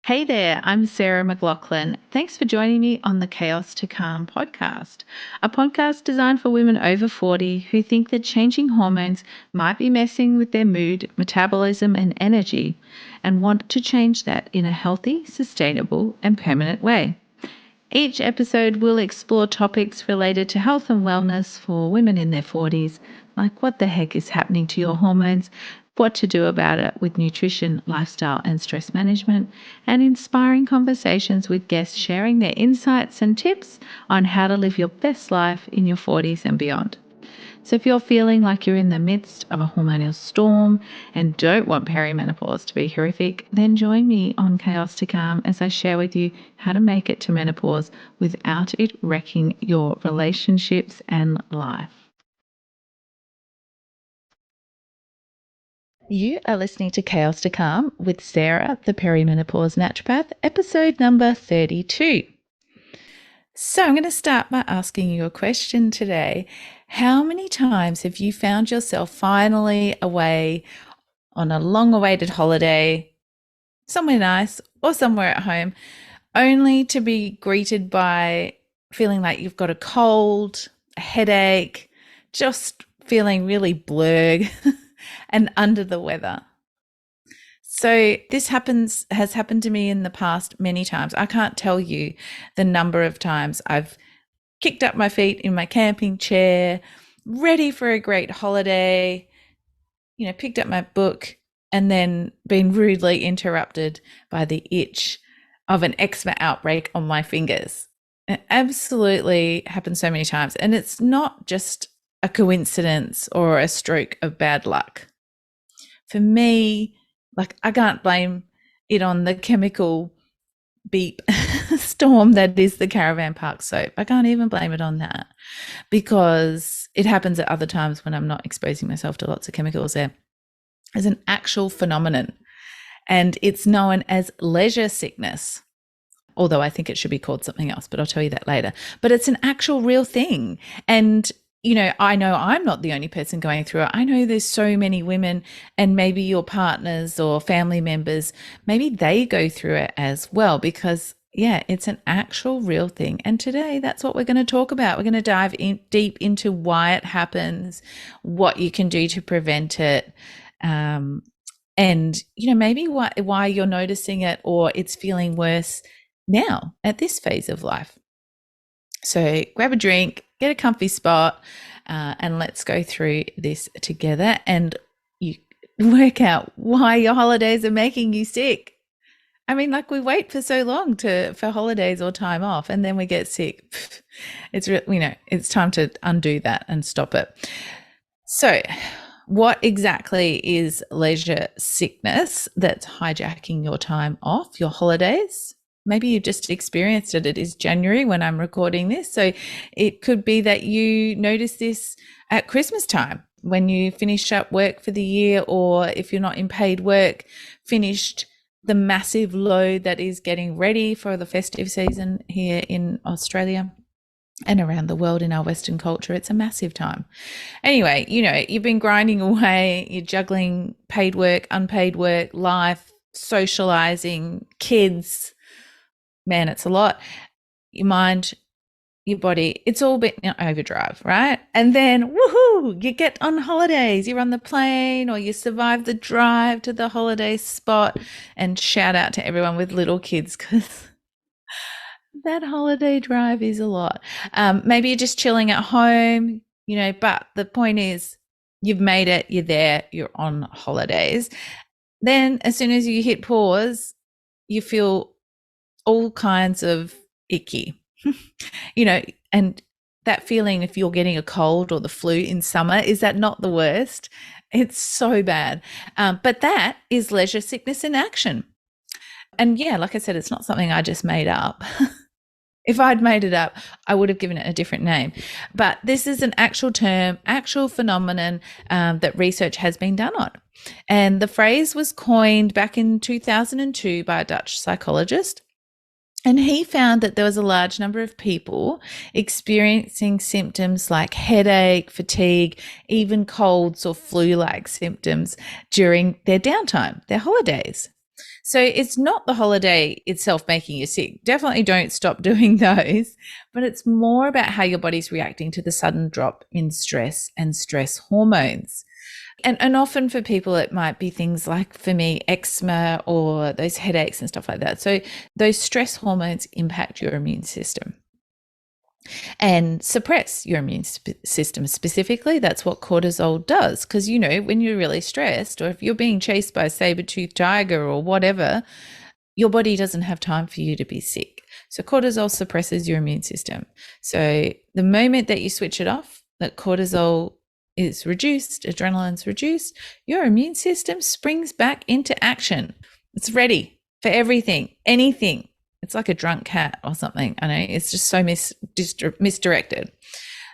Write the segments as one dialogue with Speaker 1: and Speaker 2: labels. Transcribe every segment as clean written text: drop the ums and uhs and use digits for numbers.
Speaker 1: Hey there, I'm Sarah McLaughlin. Thanks for joining me on the Chaos to Calm podcast, a podcast designed for women over 40 who think that changing hormones might be messing with their mood, metabolism, and energy, and want to change that in a healthy, sustainable, and permanent way. Each episode will explore topics related to health and wellness for women in their 40s, like what the heck is happening to your hormones, what to do about it with nutrition, lifestyle, and stress management, and inspiring conversations with guests sharing their insights and tips on how to live your best life in your 40s and beyond. So, if you're feeling like you're in the midst of a hormonal storm and don't want perimenopause to be horrific, then join me on Chaos to Calm as I share with you how to make it to menopause without it wrecking your relationships and life. You are listening to Chaos to Calm with Sarah, the perimenopause naturopath, episode number 32. So, I'm going to start by asking you a question today. How many times have you found yourself finally away on a long awaited holiday, somewhere nice or somewhere at home, only to be greeted by feeling like you've got a cold, a headache, just feeling really blurred and under the weather? So this has happened to me in the past many times. I can't tell you the number of times I've kicked up my feet in my camping chair, ready for a great holiday, picked up my book and then been rudely interrupted by the itch of an eczema outbreak on my fingers. It absolutely happens so many times. And it's not just a coincidence or a stroke of bad luck. For me, I can't blame it on the chemical beep storm that is the caravan park soap. I can't even blame it on that because it happens at other times when I'm not exposing myself to lots of chemicals there. It's an actual phenomenon and it's known as leisure sickness, although I think it should be called something else, but I'll tell you that later. But it's an actual real thing. And I know I'm not the only person going through it. I know there's so many women and maybe your partners or family members, maybe they go through it as well because, yeah, it's an actual real thing. And today that's what we're going to talk about. We're going to dive deep into why it happens, what you can do to prevent it, and, maybe why you're noticing it or it's feeling worse now at this phase of life. So grab a drink, get a comfy spot, and let's go through this together and you work out why your holidays are making you sick. I mean, we wait for so long for holidays or time off and then we get sick. It's time to undo that and stop it. So what exactly is leisure sickness that's hijacking your time off, your holidays? Maybe you've just experienced it. It is January when I'm recording this. So it could be that you notice this at Christmas time when you finish up work for the year, or if you're not in paid work, finished the massive load that is getting ready for the festive season here in Australia and around the world in our Western culture. It's a massive time. Anyway, you've been grinding away, you're juggling paid work, unpaid work, life, socializing, kids. Man, it's a lot. Your mind, your body, it's all been overdrive, right? And then, woohoo, you get on holidays. You're on the plane or you survive the drive to the holiday spot, and shout out to everyone with little kids because that holiday drive is a lot. Maybe you're just chilling at home, but the point is you've made it, you're there, you're on holidays. Then as soon as you hit pause, you feel all kinds of icky, and that feeling if you're getting a cold or the flu in summer, is that not the worst? It's so bad. But that is leisure sickness in action. And yeah, like I said, it's not something I just made up. If I'd made it up, I would have given it a different name. But this is an actual term, actual phenomenon that research has been done on. And the phrase was coined back in 2002 by a Dutch psychologist. And he found that there was a large number of people experiencing symptoms like headache, fatigue, even colds or flu-like symptoms during their downtime, their holidays. So it's not the holiday itself making you sick. Definitely don't stop doing those, but it's more about how your body's reacting to the sudden drop in stress and stress hormones. And often for people, it might be things like, for me, eczema or those headaches and stuff like that. So those stress hormones impact your immune system and suppress your immune system specifically. That's what cortisol does. Because, you know, when you're really stressed, or if you're being chased by a saber-toothed tiger or whatever, your body doesn't have time for you to be sick. So cortisol suppresses your immune system. So the moment that you switch it off, that cortisol is reduced, adrenaline's reduced, your immune system springs back into action. It's ready for everything, anything. It's like a drunk cat or something. I know it's just so misdirected.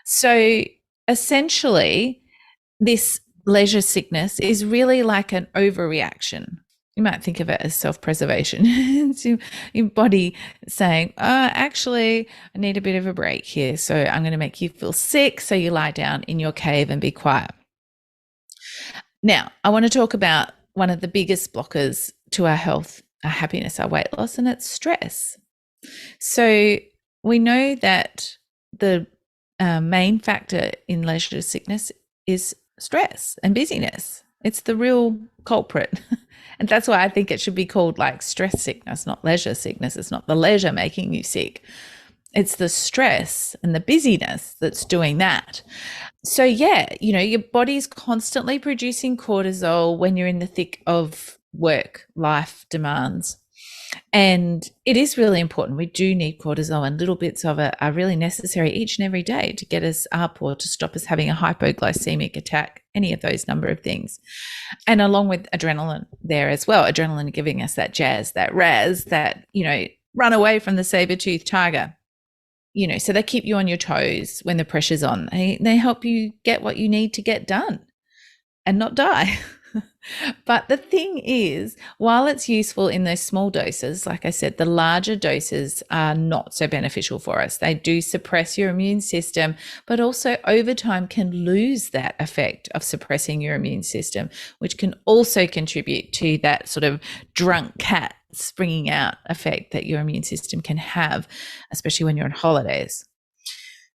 Speaker 1: So essentially, this leisure sickness is really like an overreaction. You might think of it as self-preservation. It's your body saying, actually, I need a bit of a break here. So I'm going to make you feel sick. So you lie down in your cave and be quiet. Now, I want to talk about one of the biggest blockers to our health, our happiness, our weight loss, and it's stress. So we know that the main factor in leisure sickness is stress and busyness. It's the real culprit. And that's why I think it should be called like stress sickness, not leisure sickness. It's not the leisure making you sick. It's the stress and the busyness that's doing that. So yeah, you know, your body's constantly producing cortisol when you're in the thick of work, life demands. And it is really important. We do need cortisol, and little bits of it are really necessary each and every day to get us up or to stop us having a hypoglycemic attack, any of those number of things. And along with adrenaline there as well, adrenaline giving us that jazz, that razz, that, you know, run away from the saber-toothed tiger. You know, so they keep you on your toes when the pressure's on. They help you get what you need to get done and not die. But the thing is, while it's useful in those small doses, like I said, the larger doses are not so beneficial for us. They do suppress your immune system, but also over time can lose that effect of suppressing your immune system, which can also contribute to that sort of drunk cat springing out effect that your immune system can have, especially when you're on holidays.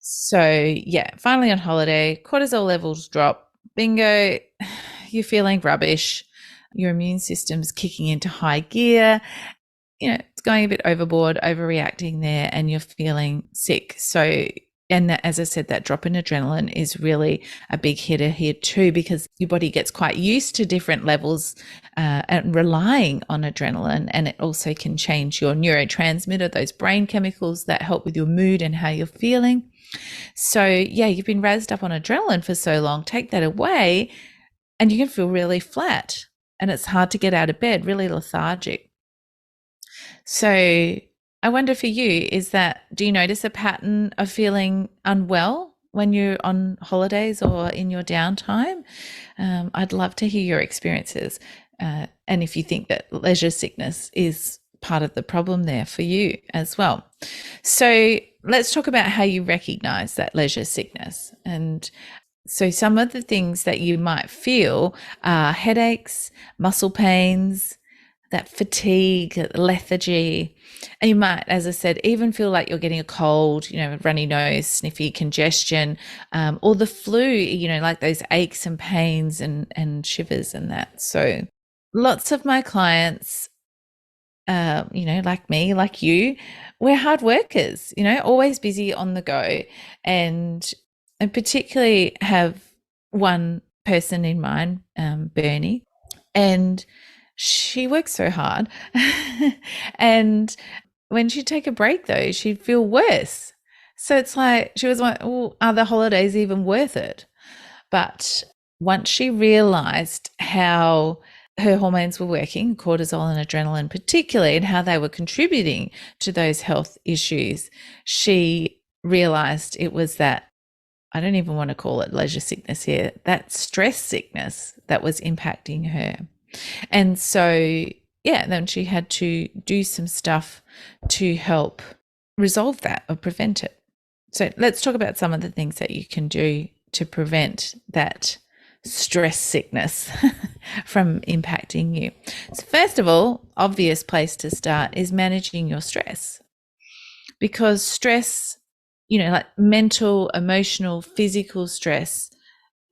Speaker 1: So yeah, finally on holiday, cortisol levels drop. Bingo, you're feeling rubbish. Your immune system's kicking into high gear. You know, it's going a bit overboard, overreacting there, and you're feeling sick. So, and that, as I said, that drop in adrenaline is really a big hitter here too, because your body gets quite used to different levels and relying on adrenaline. And it also can change your neurotransmitter, those brain chemicals that help with your mood and how you're feeling. So yeah, you've been razzed up on adrenaline for so long, take that away and you can feel really flat and it's hard to get out of bed, really lethargic. So I wonder for you, do you notice a pattern of feeling unwell when you're on holidays or in your downtime? I'd love to hear your experiences. And if you think that leisure sickness is part of the problem there for you as well. So let's talk about how you recognize that leisure sickness. And so some of the things that you might feel are headaches, muscle pains, that fatigue, lethargy. And you might, as I said, even feel like you're getting a cold, you know, runny nose, sniffy, congestion, or the flu, you know, like those aches and pains and shivers and that. So lots of my clients, you know, like me, like you, we're hard workers, you know, always busy on the go. And particularly have one person in mind, Bernie, and she works so hard. And when she'd take a break though, she'd feel worse. So it's like, she was like, oh, are the holidays even worth it? But once she realized how her hormones were working, cortisol and adrenaline particularly, and how they were contributing to those health issues, she realized it was that, I don't even want to call it leisure sickness here, that stress sickness that was impacting her. And so, yeah, then she had to do some stuff to help resolve that or prevent it. So let's talk about some of the things that you can do to prevent that stress sickness from impacting you. So first of all, obvious place to start is managing your stress, because stress, like mental, emotional, physical stress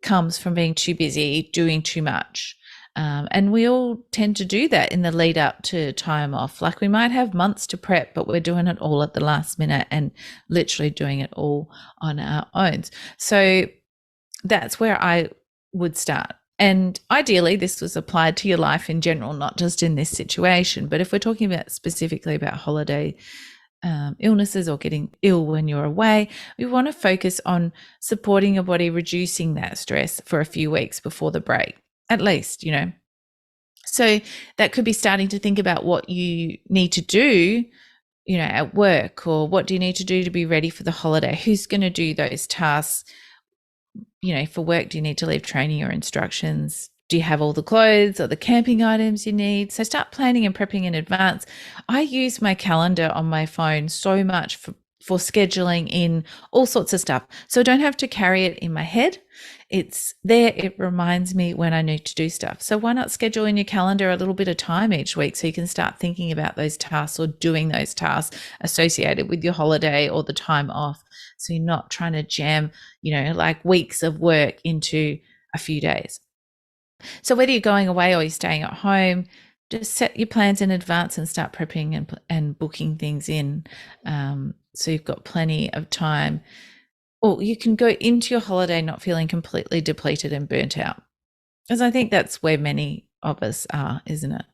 Speaker 1: comes from being too busy, doing too much. And we all tend to do that in the lead up to time off. Like we might have months to prep, but we're doing it all at the last minute and literally doing it all on our own. So that's where I would start. And ideally, this was applied to your life in general, not just in this situation. But if we're talking about specifically about holiday illnesses or getting ill when you're away, we want to focus on supporting your body, reducing that stress for a few weeks before the break, at least, So that could be starting to think about what you need to do, at work, or what do you need to do to be ready for the holiday? Who's going to do those tasks? For work, do you need to leave training or instructions? Do you have all the clothes or the camping items you need? So start planning and prepping in advance. I use my calendar on my phone so much for scheduling in all sorts of stuff. So I don't have to carry it in my head. It's there. It reminds me when I need to do stuff. So why not schedule in your calendar a little bit of time each week so you can start thinking about those tasks or doing those tasks associated with your holiday or the time off. So you're not trying to jam, like weeks of work into a few days. So whether you're going away or you're staying at home, just set your plans in advance and start prepping and booking things in. So you've got plenty of time. Or you can go into your holiday not feeling completely depleted and burnt out. Because I think that's where many of us are, isn't it?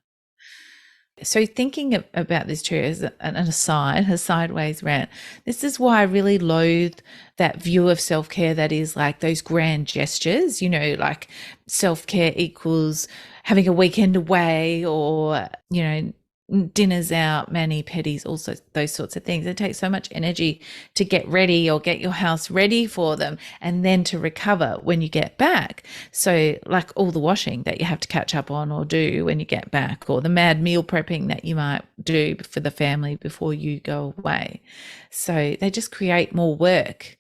Speaker 1: So thinking about this too as an aside, a sideways rant, this is why I really loathe that view of self-care that is like those grand gestures, like self-care equals having a weekend away or, dinners out, mani-pedis, also those sorts of things. It takes so much energy to get ready or get your house ready for them and then to recover when you get back. So like all the washing that you have to catch up on or do when you get back, or the mad meal prepping that you might do for the family before you go away. So they just create more work.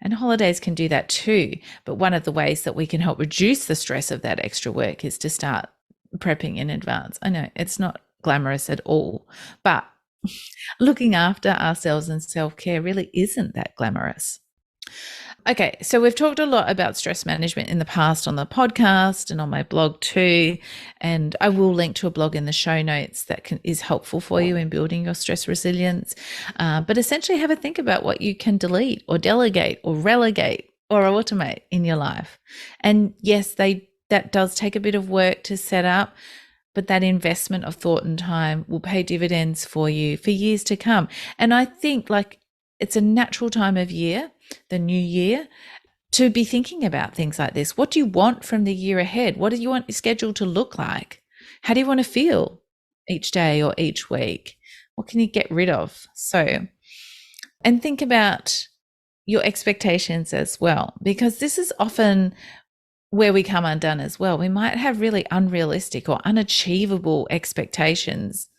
Speaker 1: And holidays can do that too. But one of the ways that we can help reduce the stress of that extra work is to start prepping in advance. I know it's not glamorous at all, but looking after ourselves and self-care really isn't that glamorous. Okay, so we've talked a lot about stress management in the past on the podcast and on my blog too, and I will link to a blog in the show notes that is helpful for you in building your stress resilience. But essentially have a think about what you can delete or delegate or relegate or automate in your life. And yes, that does take a bit of work to set up, but that investment of thought and time will pay dividends for you for years to come. And I think like it's a natural time of year, the new year, to be thinking about things like this. What do you want from the year ahead? What do you want your schedule to look like? How do you want to feel each day or each week? What can you get rid of? So, and think about your expectations as well, because this is often where we come undone as well. We might have really unrealistic or unachievable expectations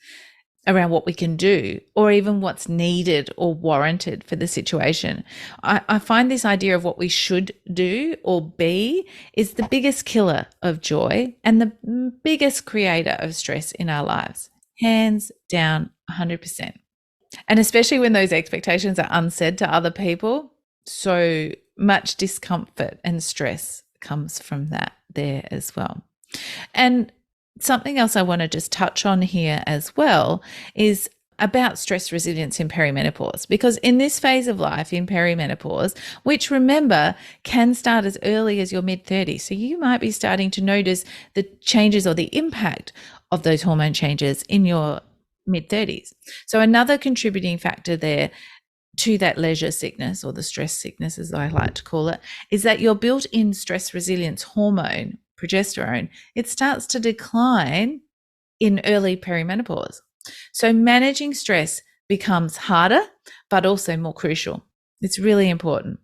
Speaker 1: around what we can do or even what's needed or warranted for the situation. I find this idea of what we should do or be is the biggest killer of joy and the biggest creator of stress in our lives, hands down, 100%. And especially when those expectations are unsaid to other people, so much discomfort and stress comes from that there as well. And something else I want to just touch on here as well is about stress resilience in perimenopause, because in this phase of life, in perimenopause, which remember can start as early as your mid-30s, so you might be starting to notice the changes or the impact of those hormone changes in your mid-30s. So another contributing factor there to that leisure sickness, or the stress sickness as I like to call it, is that your built-in stress resilience hormone, progesterone, it starts to decline in early perimenopause. So managing stress becomes harder, but also more crucial. It's really important.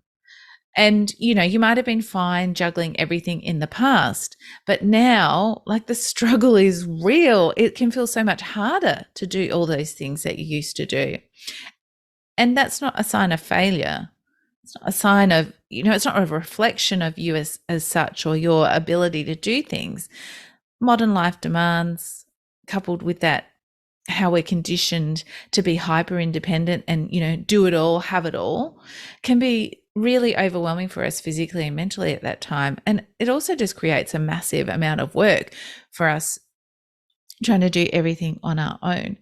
Speaker 1: And, you might have been fine juggling everything in the past, but now like the struggle is real. It can feel so much harder to do all those things that you used to do. And that's not a sign of failure. It's not a sign of it's not a reflection of you as such or your ability to do things. Modern life demands, coupled with that, how we're conditioned to be hyper independent and, do it all, have it all, can be really overwhelming for us physically and mentally at that time. And it also just creates a massive amount of work for us trying to do everything on our own.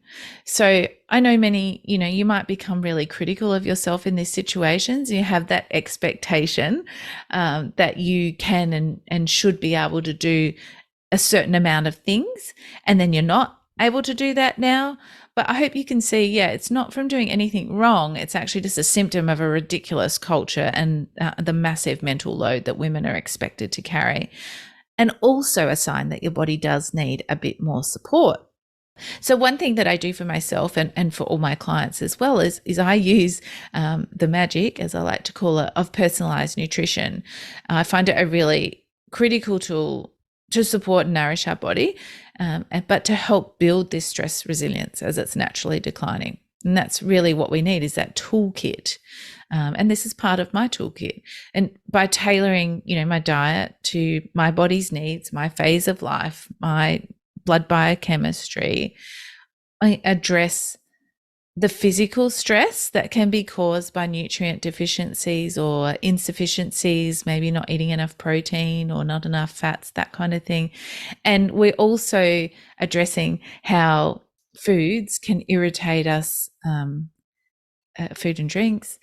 Speaker 1: So I know many, you might become really critical of yourself in these situations. You have that expectation that you can and should be able to do a certain amount of things, and then you're not able to do that now. But I hope you can see, it's not from doing anything wrong. It's actually just a symptom of a ridiculous culture and the massive mental load that women are expected to carry, and also a sign that your body does need a bit more support. So one thing that I do for myself and for all my clients as well is I use the magic, as I like to call it, of personalized nutrition. I find it a really critical tool to support and nourish our body, but to help build this stress resilience as it's naturally declining. And that's really what we need, is that toolkit. And this is part of my toolkit. And by tailoring, my diet to my body's needs, my phase of life, my blood biochemistry, I address the physical stress that can be caused by nutrient deficiencies or insufficiencies, maybe not eating enough protein or not enough fats, that kind of thing. And we're also addressing how foods can irritate us, food and drinks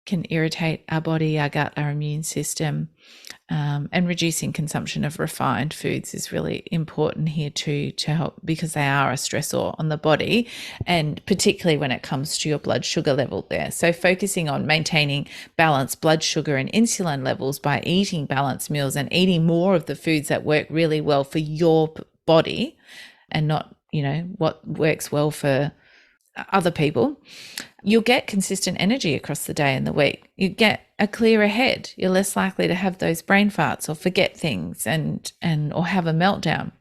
Speaker 1: can irritate our body, our gut, our immune system, and reducing consumption of refined foods is really important here too, to help, because they are a stressor on the body, and particularly when it comes to your blood sugar level there. So focusing on maintaining balanced blood sugar and insulin levels by eating balanced meals and eating more of the foods that work really well for your body and not, what works well for other people, you'll get consistent energy across the day and the week. You get a clearer head. You're less likely to have those brain farts or forget things and or have a meltdown.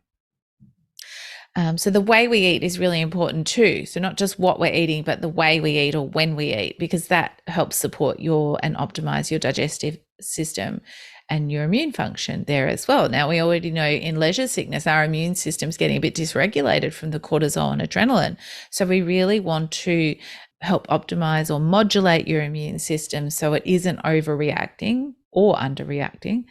Speaker 1: So the way we eat is really important too. So not just what we're eating, but the way we eat or when we eat, because that helps support and optimize your digestive system and your immune function there as well. Now, we already know in leisure sickness, our immune system's getting a bit dysregulated from the cortisol and adrenaline. So we really want to help optimize or modulate your immune system so it isn't overreacting or underreacting.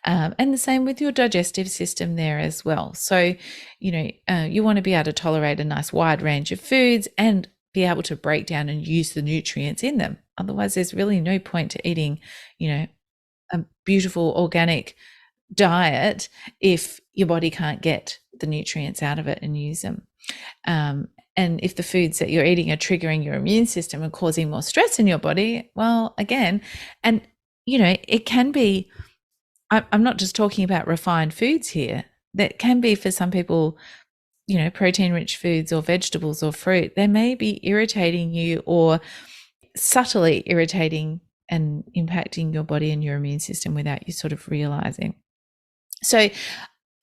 Speaker 1: And the same with your digestive system there as well. So, you want to be able to tolerate a nice wide range of foods and be able to break down and use the nutrients in them. Otherwise, there's really no point to eating, a beautiful organic diet if your body can't get the nutrients out of it and use them. And if the foods that you're eating are triggering your immune system and causing more stress in your body, well, again, and, it can be, I'm not just talking about refined foods here. That can be for some people, protein-rich foods or vegetables or fruit. They may be irritating you or subtly irritating and impacting your body and your immune system without you sort of realizing. So,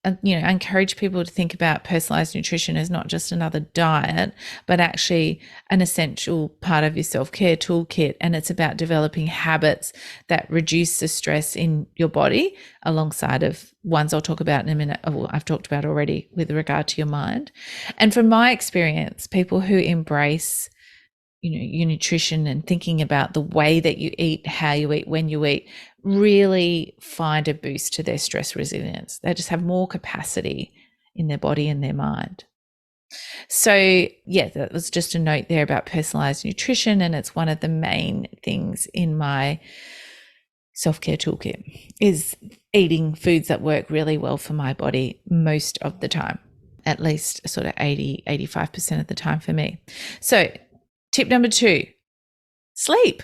Speaker 1: I encourage people to think about personalized nutrition as not just another diet, but actually an essential part of your self-care toolkit. And it's about developing habits that reduce the stress in your body, alongside of ones I'll talk about in a minute, or I've talked about already with regard to your mind. And from my experience, people who embrace your nutrition and thinking about the way that you eat, how you eat, when you eat, really find a boost to their stress resilience. They just have more capacity in their body and their mind. So that was just a note there about personalized nutrition, and it's one of the main things in my self-care toolkit, is eating foods that work really well for my body most of the time, at least sort of 85% of the time for me. So tip number 2, sleep.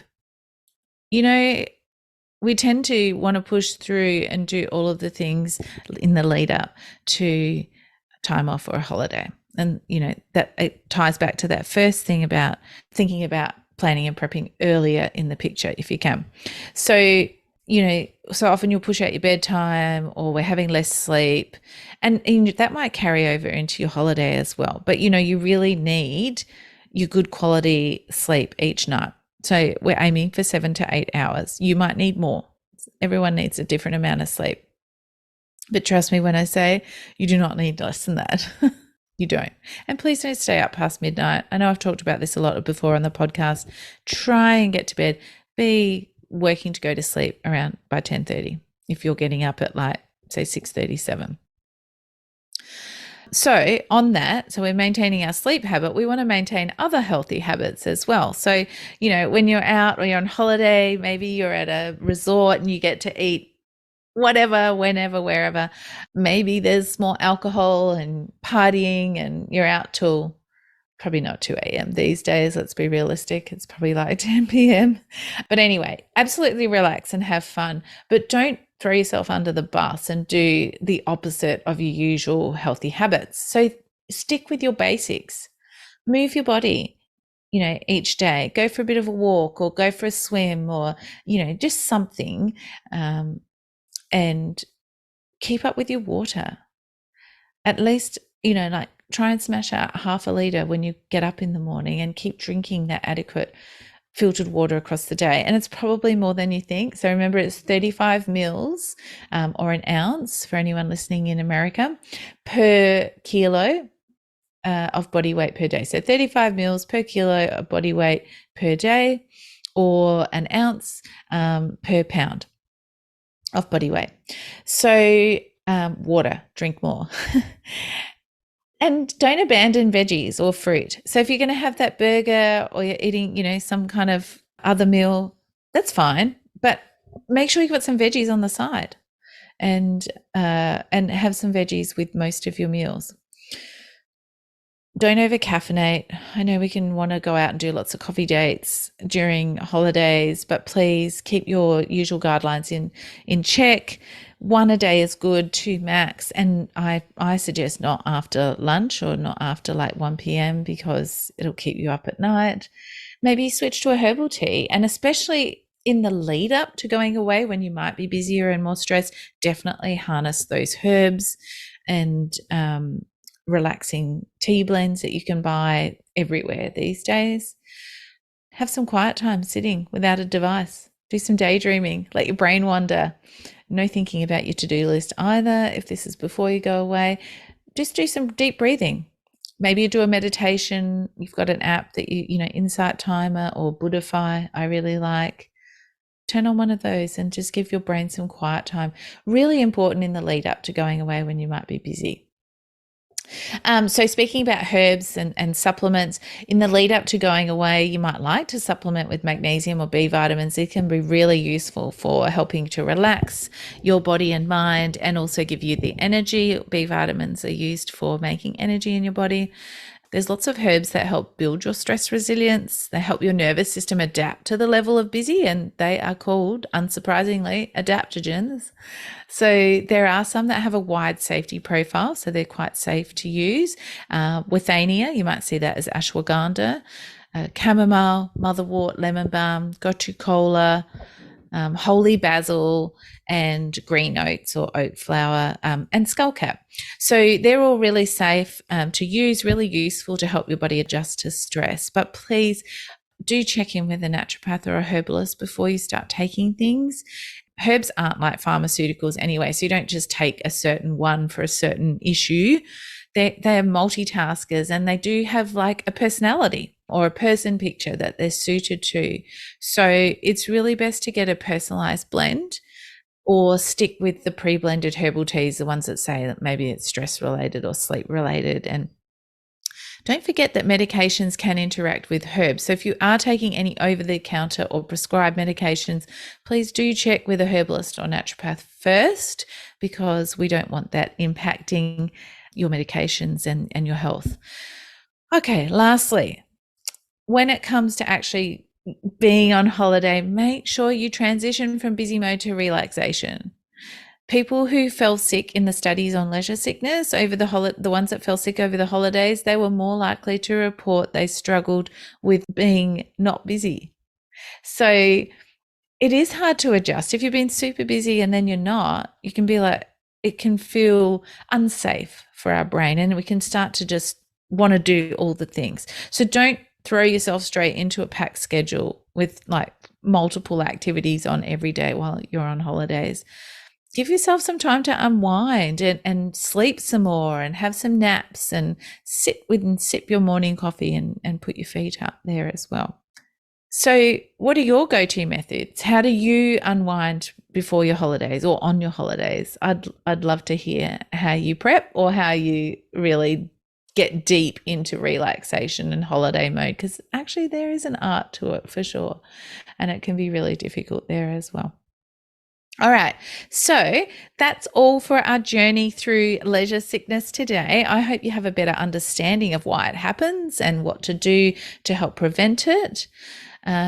Speaker 1: We tend to want to push through and do all of the things in the lead up to time off or a holiday. And, that it ties back to that first thing about thinking about planning and prepping earlier in the picture if you can. So, so often you'll push out your bedtime, or we're having less sleep, and that might carry over into your holiday as well. But, you really need your good quality sleep each night. So we're aiming for 7 to 8 hours. You might need more. everyone needs a different amount of sleep. But trust me when I say you do not need less than that. You don't. And please don't stay up past midnight. I know I've talked about this a lot before on the podcast. Try and get to bed. Be working to go to sleep around by 10:30 if you're getting up at like, say, 6:37. So on that, so we're maintaining our sleep habit, we want to maintain other healthy habits as well. So, when you're out or you're on holiday, maybe you're at a resort and you get to eat whatever, whenever, wherever. Maybe there's more alcohol and partying and you're out till probably not 2 a.m. these days. Let's be realistic. It's probably like 10 p.m. But anyway, absolutely relax and have fun, but don't throw yourself under the bus and do the opposite of your usual healthy habits. So stick with your basics. Move your body, each day. Go for a bit of a walk or go for a swim or, just something. And keep up with your water. At least, like try and smash out half a litre when you get up in the morning and keep drinking that adequate filtered water across the day. And it's probably more than you think. So remember, it's 35 mils or an ounce for anyone listening in America per kilo of body weight per day. So 35 mils per kilo of body weight per day, or an ounce per pound of body weight. So water, drink more. And don't abandon veggies or fruit. So if you're going to have that burger or you're eating, some kind of other meal, that's fine. But make sure you've got some veggies on the side and have some veggies with most of your meals. Don't over caffeinate. I know we can want to go out and do lots of coffee dates during holidays, but please keep your usual guidelines in check. 1 a day is good, 2 max. And I suggest not after lunch or not after like 1 p.m. because it'll keep you up at night. Maybe switch to a herbal tea, and especially in the lead up to going away when you might be busier and more stressed, definitely harness those herbs and relaxing tea blends that you can buy everywhere these days. Have some quiet time sitting without a device. Do some daydreaming, let your brain wander. No thinking about your to-do list either. If this is before you go away, just do some deep breathing. Maybe you do a meditation. You've got an app that Insight Timer or Buddhify I really like. Turn on one of those and just give your brain some quiet time. Really important in the lead up to going away when you might be busy. So speaking about herbs and supplements, in the lead up to going away, you might like to supplement with magnesium or B vitamins. It can be really useful for helping to relax your body and mind and also give you the energy. B vitamins are used for making energy in your body. There's lots of herbs that help build your stress resilience. They help your nervous system adapt to the level of busy, and they are called, unsurprisingly, adaptogens. So there are some that have a wide safety profile, so they're quite safe to use. Withania, you might see that as ashwagandha, chamomile, motherwort, lemon balm, gotu kola, holy basil, and green oats or oat flower, and skullcap. So they're all really safe to use, really useful to help your body adjust to stress. But please do check in with a naturopath or a herbalist before you start taking things. Herbs aren't like pharmaceuticals anyway, so you don't just take a certain one for a certain issue. They're multitaskers, and they do have like a personality or a person picture that they're suited to. So it's really best to get a personalized blend or stick with the pre-blended herbal teas, the ones that say that maybe it's stress related or sleep related. And don't forget that medications can interact with herbs. So if you are taking any over-the-counter or prescribed medications, please do check with a herbalist or naturopath first, because we don't want that impacting your medications and your health. Okay, lastly, when it comes to actually being on holiday, make sure you transition from busy mode to relaxation. People who fell sick in the studies on leisure sickness over the ones that fell sick over the holidays, they were more likely to report they struggled with being not busy. So it is hard to adjust. If you've been super busy and then you're not, you can be like, it can feel unsafe for our brain, and we can start to just want to do all the things. So don't throw yourself straight into a packed schedule with like multiple activities on every day while you're on holidays. Give yourself some time to unwind and sleep some more and have some naps and sit and sip your morning coffee and put your feet up there as well. So what are your go-to methods? How do you unwind before your holidays or on your holidays? I'd love to hear how you prep or how you really get deep into relaxation and holiday mode, because actually there is an art to it for sure, and it can be really difficult there as well. All right, so that's all for our journey through leisure sickness today. I hope you have a better understanding of why it happens and what to do to help prevent it.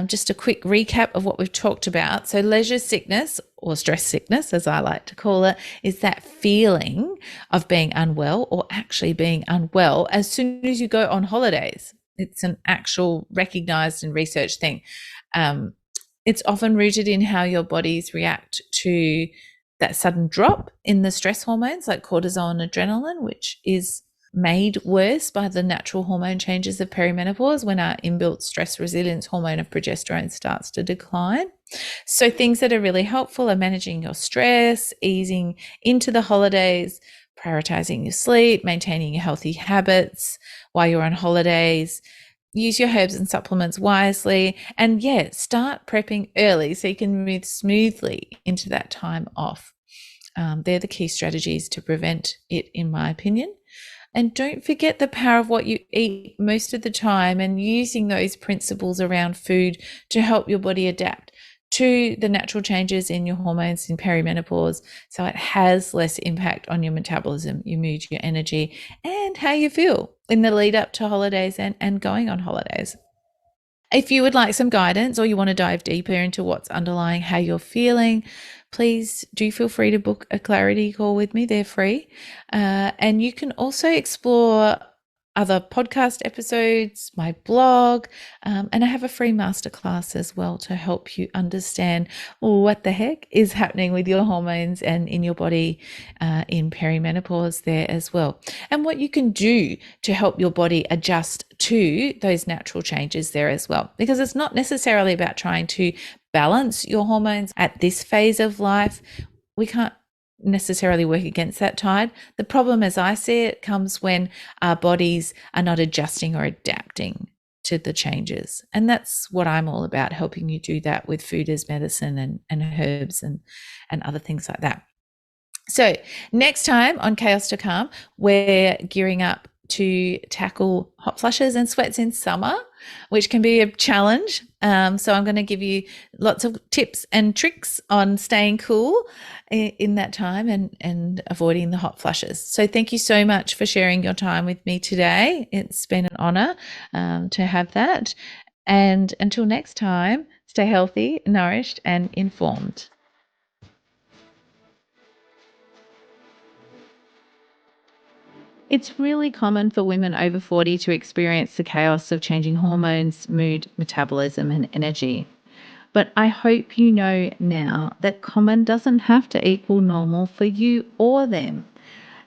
Speaker 1: Just a quick recap of what we've talked about. So leisure sickness, or stress sickness, as I like to call it, is that feeling of being unwell or actually being unwell as soon as you go on holidays. It's an actual recognized and researched thing. It's often rooted in how your bodies react to that sudden drop in the stress hormones like cortisol and adrenaline, which is made worse by the natural hormone changes of perimenopause when our inbuilt stress resilience hormone of progesterone starts to decline. So things that are really helpful are managing your stress, easing into the holidays, prioritizing your sleep, maintaining your healthy habits while you're on holidays. Use your herbs and supplements wisely, and start prepping early so you can move smoothly into that time off. They're the key strategies to prevent it, in my opinion. And don't forget the power of what you eat most of the time, and using those principles around food to help your body adapt to the natural changes in your hormones in perimenopause, so it has less impact on your metabolism, your mood, your energy, and how you feel in the lead up to holidays and going on holidays. If you would like some guidance or you want to dive deeper into what's underlying how you're feeling, please do feel free to book a clarity call with me. They're free. And you can also explore other podcast episodes, my blog, and I have a free masterclass as well to help you understand what the heck is happening with your hormones and in your body in perimenopause there as well, and what you can do to help your body adjust to those natural changes there as well, because it's not necessarily about trying to balance your hormones at this phase of life. We can't necessarily work against that tide. The problem, as I see it, comes when our bodies are not adjusting or adapting to the changes. And that's what I'm all about, helping you do that with food as medicine and herbs and other things like that. So next time on Chaos to Calm, we're gearing up to tackle hot flushes and sweats in summer, which can be a challenge. So I'm going to give you lots of tips and tricks on staying cool in that time and avoiding the hot flushes. So thank you so much for sharing your time with me today. It's been an honor to have that. And until next time, stay healthy, nourished, and informed. It's really common for women over 40 to experience the chaos of changing hormones, mood, metabolism, and energy. But I hope you know now that common doesn't have to equal normal for you or them.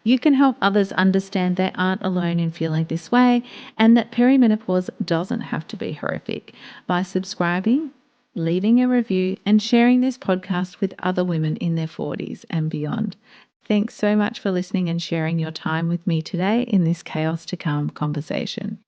Speaker 1: You can help others understand they aren't alone in feeling this way, and that perimenopause doesn't have to be horrific, by subscribing, leaving a review, and sharing this podcast with other women in their 40s and beyond. Thanks so much for listening and sharing your time with me today in this Chaos to Calm conversation.